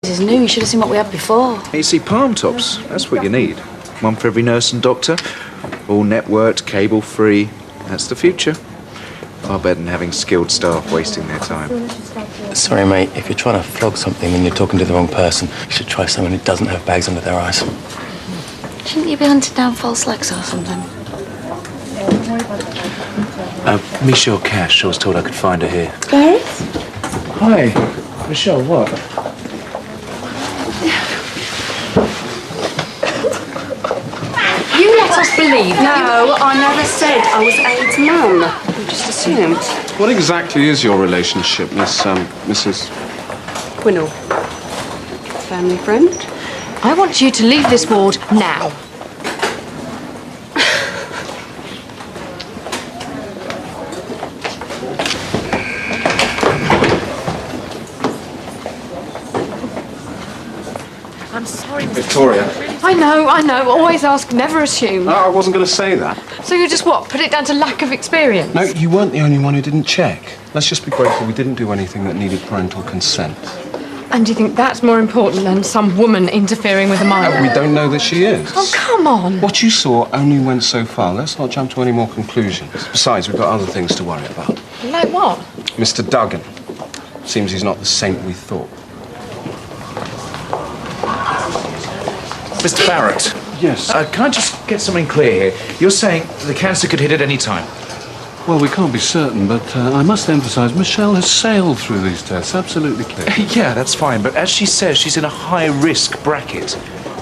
This is new. You should have seen what we had before. You see, palm tops, that's what you need. One for every nurse and doctor. All networked, cable-free. That's the future. Far better than having skilled staff wasting their time. Sorry, mate. If you're trying to flog something and you're talking to the wrong person, you should try someone who doesn't have bags under their eyes. Shouldn't you be hunting down false legs or something? Michelle Cash, I was told I could find her here. Gareth? Hi. Michelle, what? You let us believe. No, I never said I was Aid's mum. You just assumed. What exactly is your relationship, Mrs. Quinnell. Family friend? I want you to leave this ward now. I'm sorry, Mr. Victoria. I know. Always ask, never assume. I wasn't going to say that. So you just what? Put it down to lack of experience? No, you weren't the only one who didn't check. Let's just be grateful we didn't do anything that needed parental consent. And do you think that's more important than some woman interfering with a minor? We don't know that she is. Oh, come on. What you saw only went so far. Let's not jump to any more conclusions. Besides, we've got other things to worry about. Like what? Mr. Duggan. Seems he's not the saint we thought. Mr. Barrett. Yes. Can I just get something clear here? You're saying the cancer could hit at any time? Well, we can't be certain, but I must emphasise, Michelle has sailed through these tests, absolutely clear. Yeah, that's fine, but as she says, she's in a high-risk bracket,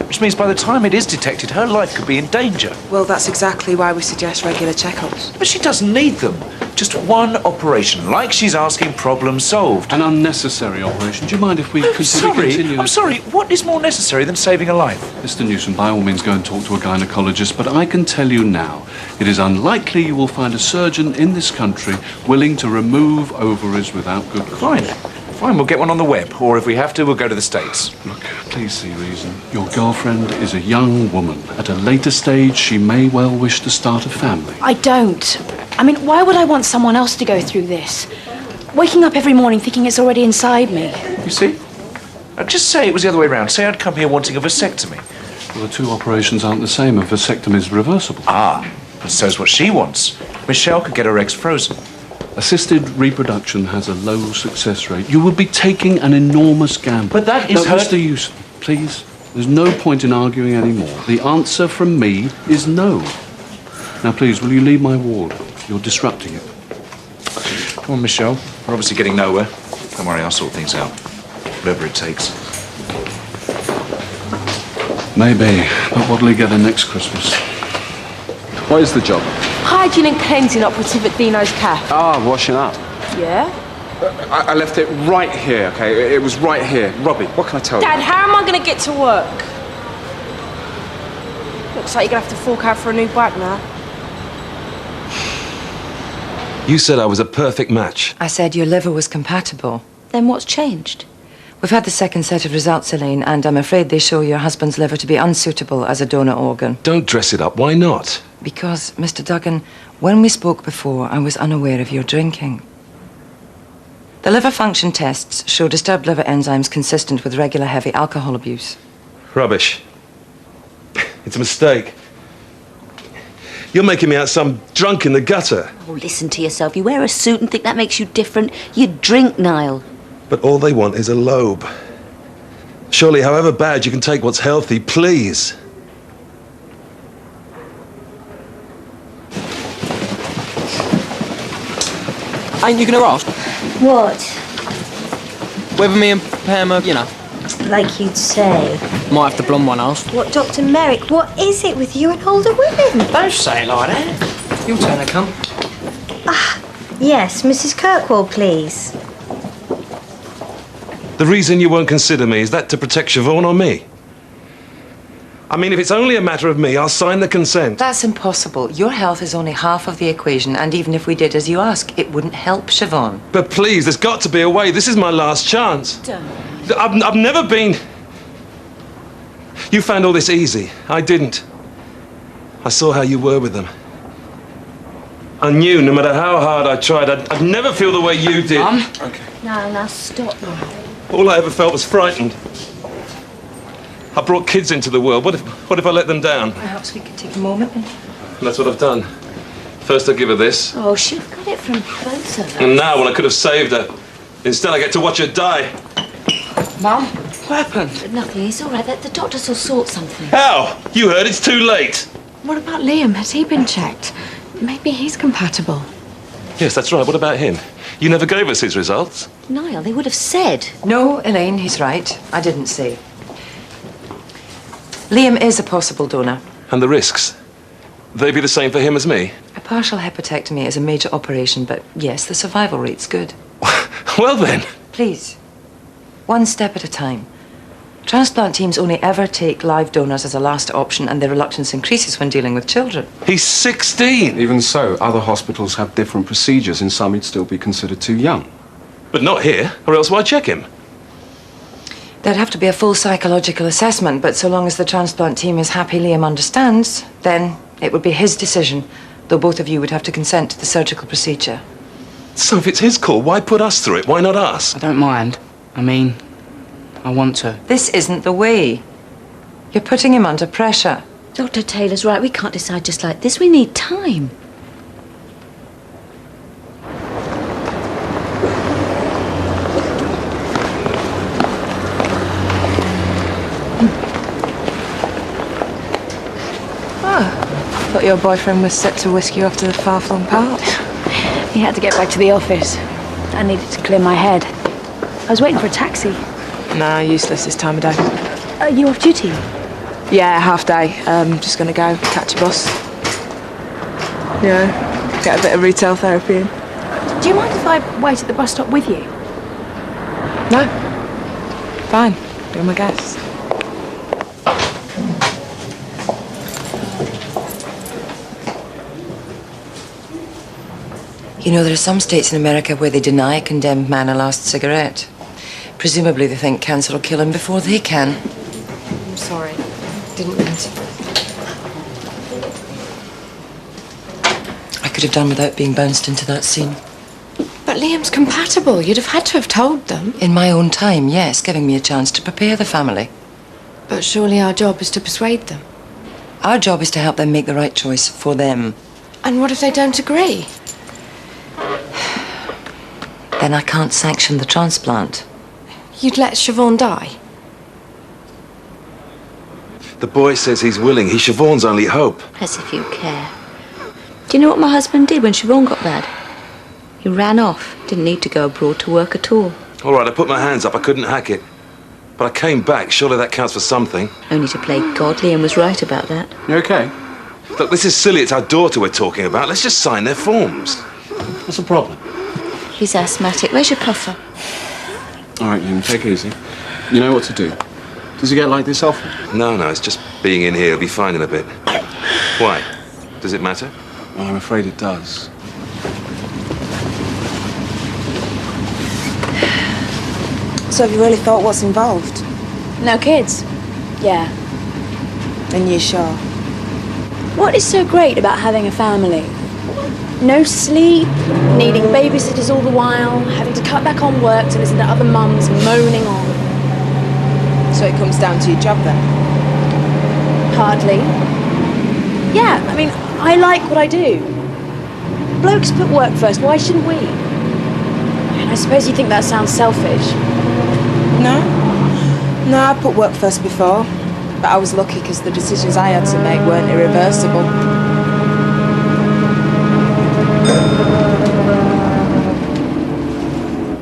which means by the time it is detected, her life could be in danger. Well, that's exactly why we suggest regular checkups. But she doesn't need them. Just one operation, like she's asking, problem solved. An unnecessary operation. Do you mind if we continue? I'm sorry, what is more necessary than saving a life? Mr. Newsom, by all means go and talk to a gynaecologist, but I can tell you now, it is unlikely you will find a surgeon in this country willing to remove ovaries without good cause. Fine, we'll get one on the web, or if we have to, we'll go to the States. Look, please see reason. Your girlfriend is a young woman. At a later stage, she may well wish to start a family. I don't. I mean, why would I want someone else to go through this? Waking up every morning thinking it's already inside me. You see? Just say it was the other way around. Say I'd come here wanting a vasectomy. Well, the two operations aren't the same. A vasectomy is reversible. Ah, but so's what she wants. Michelle could get her eggs frozen. Assisted reproduction has a low success rate. You will be taking an enormous gamble. But that is her... Mr. Newsom, please. There's no point in arguing anymore. The answer from me is no. Now, please, will you leave my ward? You're disrupting it. Come on, Michelle. We're obviously getting nowhere. Don't worry, I'll sort things out. Whatever it takes. Maybe, but what'll he get the next Christmas? What is the job? Hygiene and cleansing operative at Dino's Cafe. Ah, washing up. Yeah? I left it right here, okay? It was right here. Robbie, what can I tell you? Dad, how am I going to get to work? Looks like you're going to have to fork out for a new bike now. You said I was a perfect match. I said your liver was compatible. Then what's changed? We've had the second set of results, Elaine, and I'm afraid they show your husband's liver to be unsuitable as a donor organ. Don't dress it up. Why not? Because, Mr. Duggan, when we spoke before, I was unaware of your drinking. The liver function tests show disturbed liver enzymes consistent with regular heavy alcohol abuse. Rubbish. It's a mistake. You're making me out some drunk in the gutter. Oh, listen to yourself. You wear a suit and think that makes you different. You drink, Niall. But all they want is a lobe. Surely, however bad, you can take what's healthy, please. Ain't you gonna ask? What? Whether me and Pam are, you know. Like you'd say. Might have the blonde one asked. What, Dr. Merrick, what is it with you and older women? Don't say it like that. Your turn to come. Ah, yes, Mrs. Kirkwall, please. The reason you won't consider me, is that to protect Siobhan or me? I mean, if it's only a matter of me, I'll sign the consent. That's impossible. Your health is only half of the equation, and even if we did as you ask, it wouldn't help Siobhan. But please, there's got to be a way. This is my last chance. Don't. I've never been... You found all this easy. I didn't. I saw how you were with them. I knew no matter how hard I tried, I'd never feel the way you did. Okay. No, now stop now. All I ever felt was frightened. I brought kids into the world. What if I let them down? Perhaps we could take a moment and... And that's what I've done. First I give her this. Oh, she got it from both of us. And now, when I could have saved her, instead I get to watch her die. Mum, what happened? Nothing, it's all right. The doctors will sort something. How? You heard, it's too late. What about Liam? Has he been checked? Maybe he's compatible. Yes, that's right. What about him? You never gave us his results. Niall, they would have said. No, Elaine, he's right. I didn't say. Liam is a possible donor. And the risks? They be the same for him as me? A partial hepatectomy is a major operation, but yes, the survival rate's good. Well then. Please, one step at a time. Transplant teams only ever take live donors as a last option, and their reluctance increases when dealing with children. He's 16! Even so, other hospitals have different procedures. In some, he'd still be considered too young. But not here, or else why check him? There'd have to be a full psychological assessment, but so long as the transplant team is happy Liam understands, then it would be his decision, though both of you would have to consent to the surgical procedure. So if it's his call, why put us through it? Why not us? I don't mind. I mean, I want to. This isn't the way. You're putting him under pressure. Dr. Taylor's right. We can't decide just like this. We need time. Thought your boyfriend was set to whisk you off to the far-flung park. He had to get back to the office. I needed to clear my head. I was waiting for a taxi. Nah, useless this time of day. Are you off duty? Yeah, half day. Just gonna go catch a bus. Yeah, get a bit of retail therapy in. Do you mind if I wait at the bus stop with you? No. Fine. You're my guest. You know, there are some states in America where they deny a condemned man a last cigarette. Presumably they think cancer will kill him before they can. I'm sorry. Didn't mean to. I could have done without being bounced into that scene. But Liam's compatible. You'd have had to have told them. In my own time, yes, giving me a chance to prepare the family. But surely our job is to persuade them. Our job is to help them make the right choice for them. And what if they don't agree? Then I can't sanction the transplant. You'd let Siobhan die? The boy says he's willing. He's Siobhan's only hope. As if you care. Do you know what my husband did when Siobhan got bad? He ran off. Didn't need to go abroad to work at all. All right, I put my hands up. I couldn't hack it. But I came back. Surely that counts for something. Only to play God. Liam was right about that. You okay? Look, this is silly. It's our daughter we're talking about. Let's just sign their forms. What's the problem? He's asthmatic. Where's your puffer? All right, Liam, take it easy. You know what to do. Does he get like this often? No, it's just being in here. He'll be fine in a bit. Why? Does it matter? Well, I'm afraid it does. So have you really thought what's involved? No kids? Yeah. And you sure? What is so great about having a family? No sleep, needing babysitters all the while, having to cut back on work to listen to other mums moaning on. So it comes down to your job then? Hardly. Yeah, I mean, I like what I do. Blokes put work first, why shouldn't we? And I suppose you think that sounds selfish. No, I put work first before. But I was lucky because the decisions I had to make weren't irreversible.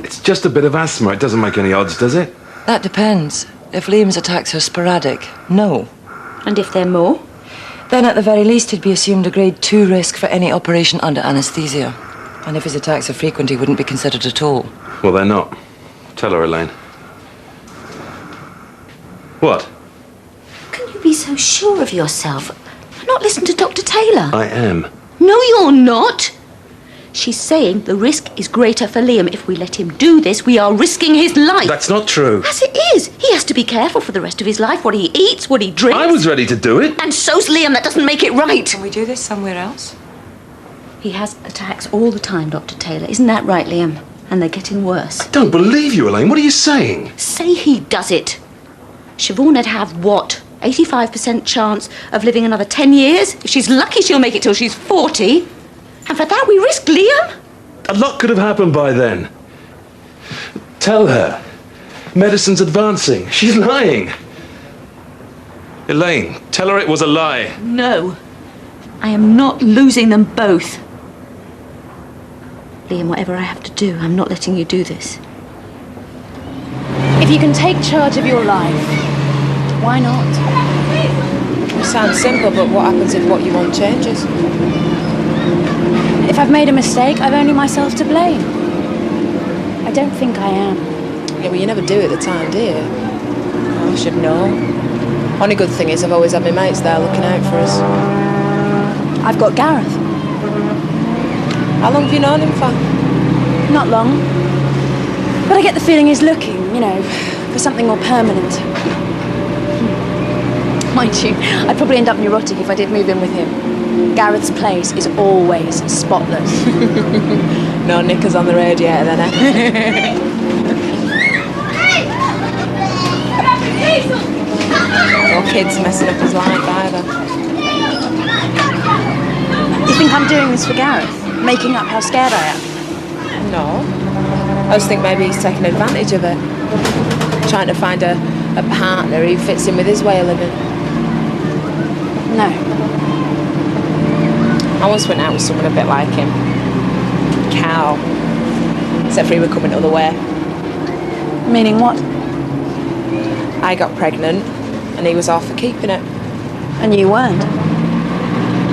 It's just a bit of asthma. It doesn't make any odds, does it? That depends. If Liam's attacks are sporadic, no. And if they're more? Then at the very least he'd be assumed a grade 2 risk for any operation under anaesthesia. And if his attacks are frequent, he wouldn't be considered at all. Well, they're not. Tell her, Elaine. What? Can you be so sure of yourself and not listen to Dr. Taylor? I am. No, you're not. She's saying the risk is greater for Liam. If we let him do this, we are risking his life. That's not true. Yes, it is. He has to be careful for the rest of his life, what he eats, what he drinks. I was ready to do it. And so's Liam. That doesn't make it right. Can we do this somewhere else? He has attacks all the time, Dr. Taylor. Isn't that right, Liam? And they're getting worse. I don't believe you, Elaine. What are you saying? Say he does it. Siobhan would have what? 85% chance of living another 10 years? If she's lucky, she'll make it till she's 40. And for that, we risk Liam? A lot could have happened by then. Tell her. Medicine's advancing. She's lying. Elaine, tell her it was a lie. No. I am not losing them both. Liam, whatever I have to do, I'm not letting you do this. If you can take charge of your life, why not? It sounds simple, but what happens if what you want changes? If I've made a mistake, I've only myself to blame. I don't think I am. Yeah, well, you never do at the time, do you? I should know. Only good thing is I've always had my mates there looking out for us. I've got Gareth. How long have you known him for? Not long. But I get the feeling he's looking, you know, for something more permanent. Mind you, I'd probably end up neurotic if I did move in with him. Gareth's place is always spotless. No knickers on the radiator then, eh? No kids messing up his life either. You think I'm doing this for Gareth? Making up how scared I am? No. I just think maybe he's taking advantage of it. Trying to find a partner who fits in with his way of living. No. I once went out with someone a bit like him. Cow. Except for he were coming the other way. Meaning what? I got pregnant and he was all for keeping it. And you weren't?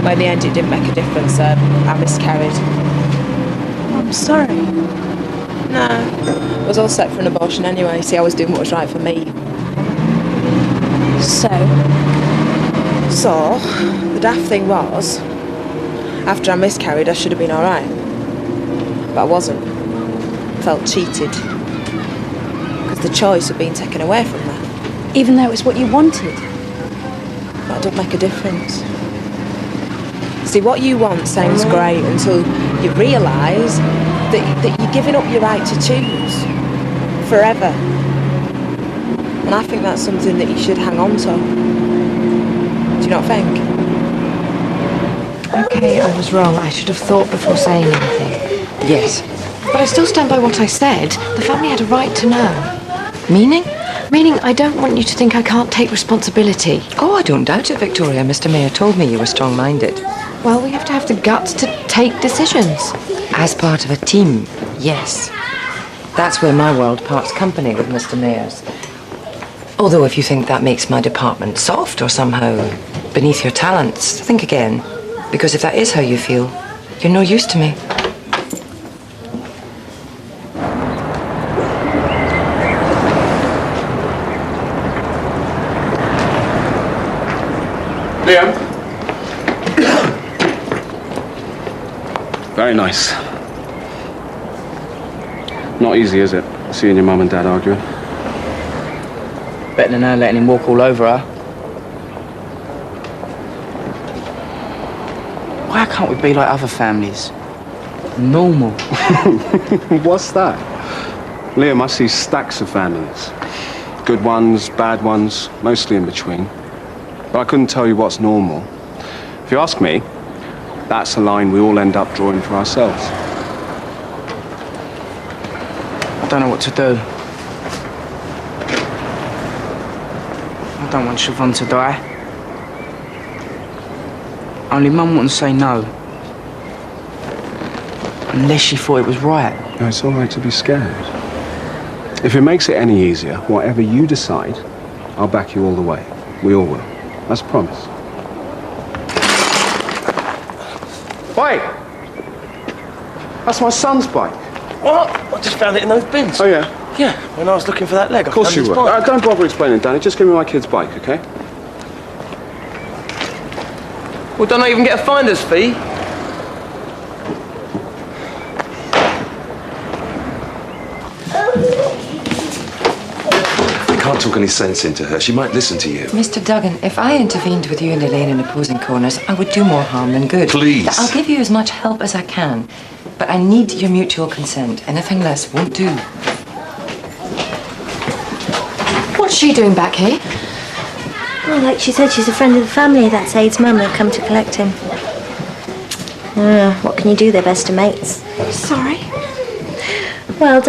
Well, in the end it didn't make a difference. I miscarried. I'm sorry. No. I was all set for an abortion anyway. See, I was doing what was right for me. So, the daft thing was, after I miscarried, I should have been all right. But I wasn't. Felt cheated. Because the choice had been taken away from me. even though it was what you wanted? That don't make a difference. See, what you want sounds great until you realise that you're giving up your right to choose forever. And I think that's something that you should hang on to. Do you not think? Okay, I was wrong. I should have thought before saying anything. Yes. But I still stand by what I said. The family had a right to know. Meaning? Meaning I don't want you to think I can't take responsibility. Oh, I don't doubt it, Victoria. Mr. Mayor told me you were strong-minded. Well, we have to have the guts to take decisions. As part of a team, yes. That's where my world parts company with Mr. Mayor's. Although if you think that makes my department soft or somehow beneath your talents, think again. Because if that is how you feel, you're no use to me. Liam. Very nice. Not easy, is it? Seeing your mum and dad arguing. Better than her letting him walk all over her. Why can't we be like other families? Normal. What's that? Liam, I see stacks of families. Good ones, bad ones, mostly in between. But I couldn't tell you what's normal. If you ask me, that's a line we all end up drawing for ourselves. I don't know what to do. I don't want Siobhan to die. Only Mum wouldn't say no. Unless she thought it was right. No, it's all right to be scared. If it makes it any easier, whatever you decide, I'll back you all the way. We all will. That's a promise. Wait! That's my son's bike. What? I just found it in those bins. Oh, yeah? Yeah, when I was looking for that leg. Of course you were. Don't bother explaining, Danny. Just give me my kid's bike, OK? Well, don't I even get a finder's fee? You can't talk any sense into her. She might listen to you. Mr. Duggan, if I intervened with you and Elaine in opposing corners, I would do more harm than good. Please. I'll give you as much help as I can, but I need your mutual consent. Anything less won't do. What's What's she doing back here? Well, like she said, she's a friend of the family. That's Aid's mum. They've come to collect him. What can you do? They're best of mates. Sorry. Well,